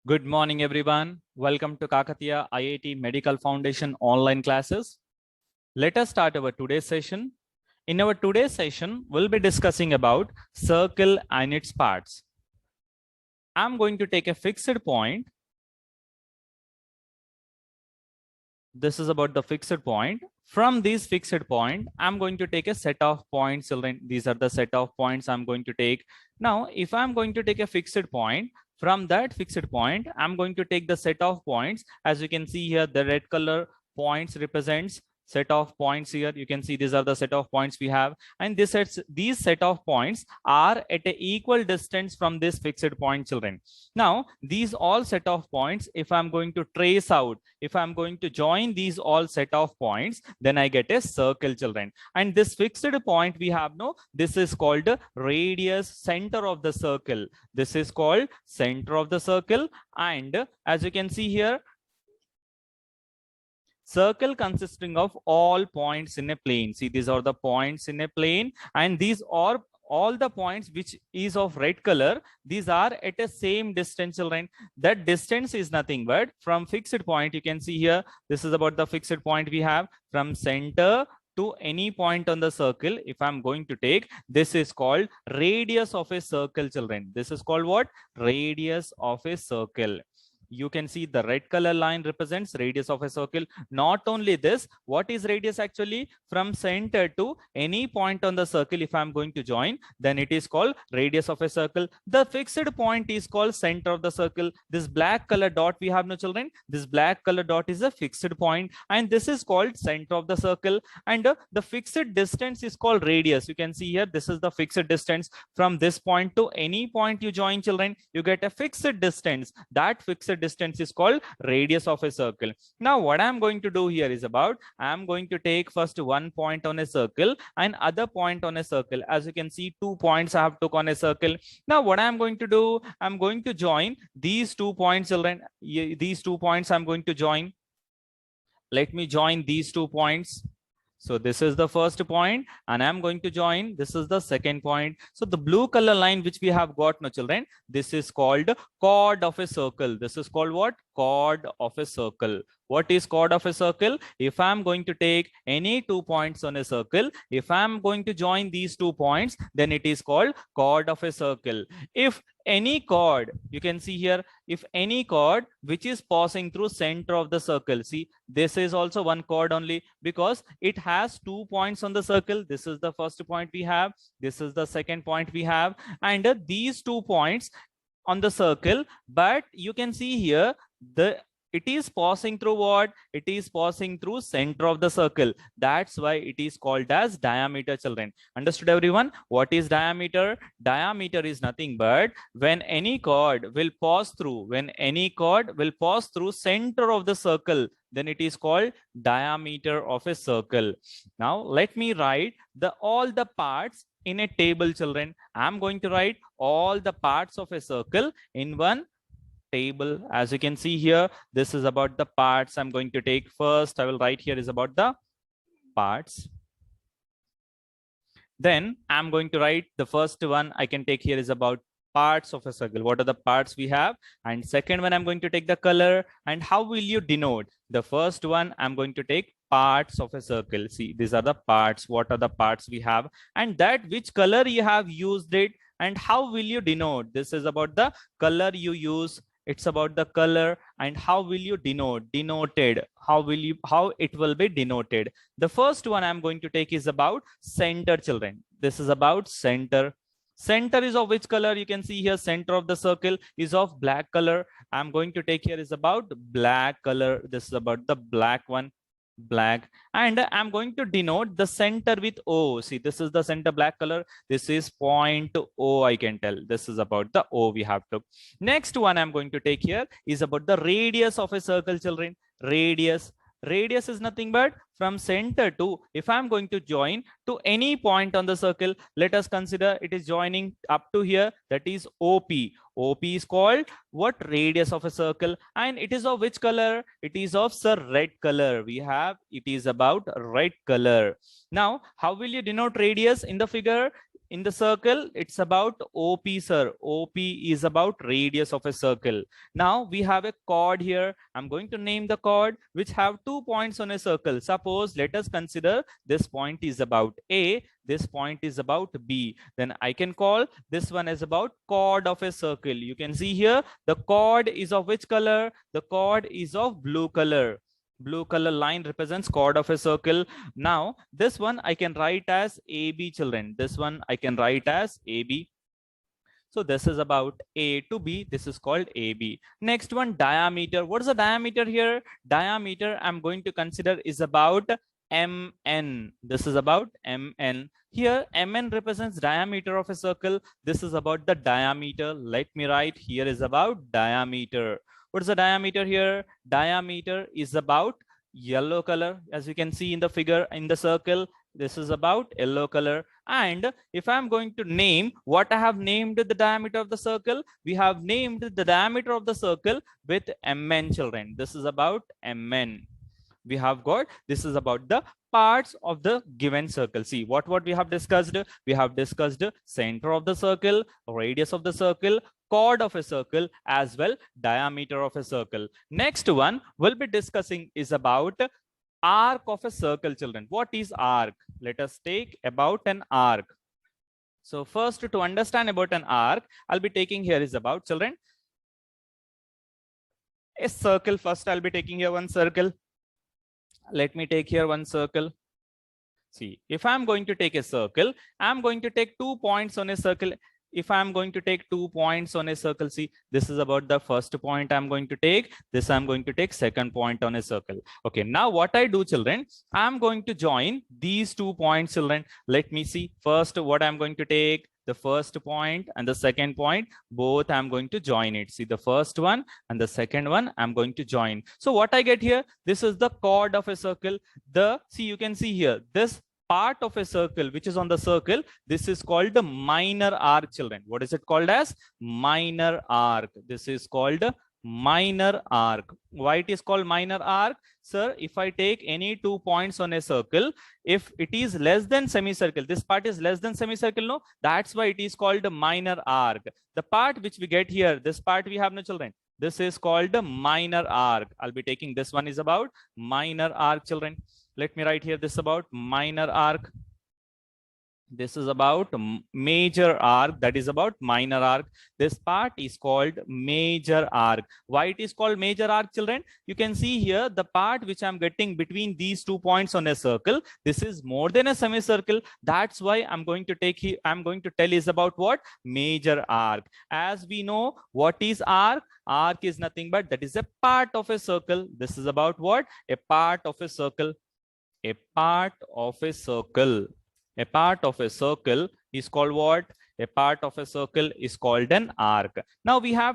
Good morning, everyone. Welcome to Kakatiya IIT Medical Foundation online classes. Let us start our today's session. In our today's session, we'll be discussing about circle and its parts. I'm going to take a fixed point. This is about the fixed point. From this fixed point, I'm going to take a set of points. These are the set of points I'm going to take. Now, if I'm going to take a fixed point, from that fixed point, I'm going to take the set of points. As you can see here, the red color points represents set of points here. You can see these are the set of points we have, and these set of points are at an equal distance from this fixed point, children. Now, these all set of points, if I'm going to trace out, if I'm going to join these all set of points, then I get a circle, children. And this fixed point we have, this is called radius, center of the circle. This is called center of the circle. And as you can see here, circle consisting of all points in a plane. See, these are the points in a plane, and these are all the points which is of red color. These are at a same distance, children. That distance is nothing but from fixed point. You can see here, this is about the fixed point we have from center to any point on the circle. If I'm going to take, this is called radius of a circle, children. This is called what? Radius of a circle. You can see the red color line represents radius of a circle. Not only this, what is radius actually? From center to any point on the circle, if I'm going to join, then it is called radius of a circle. The fixed point is called center of the circle. This black color dot we have, no children, this black color dot is a fixed point, and this is called center of the circle. And the fixed distance is called radius. You can see here, this is the fixed distance. From this point to any point you join, children, you get a fixed distance. That fixed distance is called radius of a circle. Now, what I'm going to do here is about, I'm going to take first one point on a circle and other point on a circle. As you can see, 2 points I have took on a circle. Now, what I'm going to do, I'm going to join these 2 points, children. These 2 points I'm going to join. Let me join these 2 points. So this is the first point, and I'm going to join, this is the second point. So the blue color line which we have got, no children, this is called chord of a circle. This is called what? Chord of a circle. What is chord of a circle? If I'm going to take any 2 points on a circle, if I'm going to join these 2 points, then it is called chord of a circle. If any chord, you can see here, if any chord which is passing through center of the circle, see, this is also one chord only, because it has 2 points on the circle. This is the first point we have, this is the second point we have, and these 2 points on the circle, but you can see here, it is passing through what? It is passing through center of the circle. That's why it is called as diameter, children. Understood, everyone? What is diameter? Diameter is nothing but when any chord will pass through, center of the circle, then it is called diameter of a circle. Now, let me write all the parts in a table, children. I'm going to write all the parts of a circle in one table. As you can see here, this is about the parts I'm going to take. First, I will write here is about the parts. Then I'm going to write the first one I can take here is about parts of a circle. What are the parts we have? And second one, I'm going to take the color. And how will you denote? The first one, I'm going to take parts of a circle. See, these are the parts. What are the parts we have? And that which color you have used it, and how will you denote? This is about the color you use. It's about the color. And how will you denote? Denoted. How it will be denoted? The first one I'm going to take is about center, children. This is about center. Center is of which color? You can see here, center of the circle is of black color. I'm going to take here is about black color. This is about the black one. Black. And I'm going to denote the center with O. See, this is the center, black color. This is point O, I can tell. This is about the O we have to. Next one I'm going to take here is about the radius of a circle, children. Radius. Radius is nothing but from center to, if I'm going to join to any point on the circle, let us consider it is joining up to here, that is OP. OP is called what? Radius of a circle. And it is of which color? It is of, sir, red color. We have, it is about red color. Now, how will you denote radius in the figure? In the circle, it's about OP, sir. OP is about radius of a circle. Now we have a chord here. I'm going to name the chord which have 2 points on a circle. Suppose, let us consider this point is about A, this point is about B. Then I can call this one as about chord of a circle. You can see here the chord is of which color? The chord is of blue color. Blue color line represents chord of a circle. Now this one I can write as AB, children. This one I can write as AB. So this is about A to B. This is called AB. Next one, diameter. What is the diameter here? Diameter I'm going to consider is about MN. This is about MN. Here MN represents diameter of a circle. This is about the diameter. Let me write here is about diameter. What is the diameter here? Diameter is about yellow color. As you can see in the figure in the circle, this is about yellow color. And if I'm going to name what I have named the diameter of the circle, we have named the diameter of the circle with MN, children. This is about MN. We have got, this is about the parts of the given circle. See what we have discussed. We have discussed center of the circle, radius of the circle, chord of a circle, as well diameter of a circle. Next one we'll be discussing is about arc of a circle, children. What is arc? Let us take about an arc. So first, to understand about an arc, I'll be taking here is about, children, a circle. First I'll be taking here one circle. Let me take here one circle. See, if I'm going to take a circle, I'm going to take 2 points on a circle. If I'm going to take 2 points on a circle, see, this is about the first point I'm going to take. This I'm going to take second point on a circle. Okay, now what I do, children, I'm going to join these 2 points, children. Let me see. First, what I'm going to take, the first point and the second point, both I'm going to join it. See, the first one and the second one I'm going to join. So what I get here, this is the chord of a circle. See, you can see here, this part of a circle which is on the circle, this is called the minor arc, children. What is it called as? Minor arc. This is called minor arc. Why it is called minor arc? Sir, if I take any 2 points on a circle, if it is less than semicircle, this part is less than semicircle, no? That's why it is called a minor arc. The part which we get here, this part we have, no, children. This is called the minor arc. I'll be taking this one is about minor arc, children. Let me write here this about minor arc. This is about major arc, that is about minor arc. This part is called major arc. Why it is called major arc, children? You can see here the part which I'm getting between these 2 points on a circle. This is more than a semicircle. That's why I'm going to take here, I'm going to tell is about what? Major arc. As we know, what is arc? Arc is nothing but that is a part of a circle. This is about what? A part of a circle. A part of a circle. A part of a circle is called what? A part of a circle is called an arc. Now we have